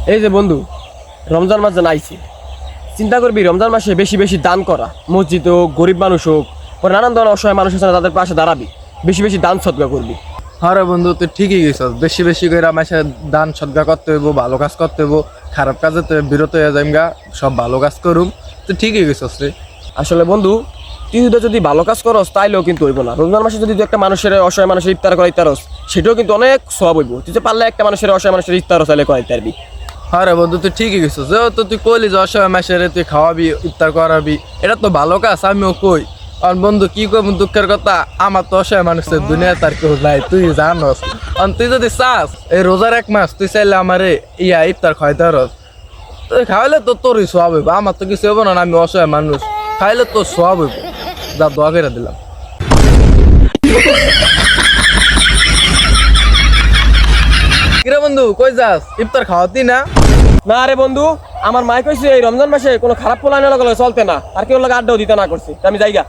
এই যে বন্ধু, রমজান মাস যেন আইছে, চিন্তা করবি রমজান মাসে বেশি বেশি দান করা, মসজিদ হোক, গরিব মানুষ হোক, পরে নানান ধরনের অসহায় মানুষ আছে না, তাদের পাশে দাঁড়াবি, বেশি বেশি দান সদকা করবি। হরে বন্ধু, তুই ঠিকই গেছস। বেশি বেশি করে আমার দান সদকা করতে হইব, ভালো কাজ করতে হইব, খারাপ কাজে তো বিরত হয়ে যাইমগা, সব ভালো কাজ করুম। তুই ঠিকই গেছস রে। আসলে বন্ধু, তুই যদি ভালো কাজ করস তাইলেও কিন্তু হইব না। রমজান মাসে যদি তুই একটা মানুষের অসহায় মানুষের ইফতার করাইতারস, সেটাও কিন্তু অনেক সওয়াব হইব। তুই যে পারলে একটা মানুষের অসহায় মানুষের ইফতার চাইলে করাইতে পারবি। হরে বন্ধু, তুই ঠিকই গেছস। যেহেতু তুই কইলি যে অসহায় মাসের তুই খাওয়াবি, ইফতার করাবি, এটা তো ভালো কাজ, আমিও কই। আর বন্ধু কি কইব দুঃখের কথা, আমার তো অসহায় মানুষের দুনিয়া তার কেউ নাই, তুই জানস। আর তুই যদি চাস এই রোজার 1 মাস তুই চাইলে আমারে ইফতার খাওয়াইতে পারস, তুই খাওয়াইলে তো তোরই সওয়াব হইব। আমার তো কিছু হইব না, আমি অসহায় মানুষ, খাইলে তোর সওয়াব হইব। যা, দোয়া করে দিলাম। কিরে বন্ধু, কই যাস? ইফতার খাওয়াতি না? না রে বন্ধু, আমার মাই কইছে এই রমজান মাসে কোনো খারাপ পোলানে লাগলে চলতে না, আর কেউ লাগে আড্ডাও দিতে না করছে, তা আমি যাইগা।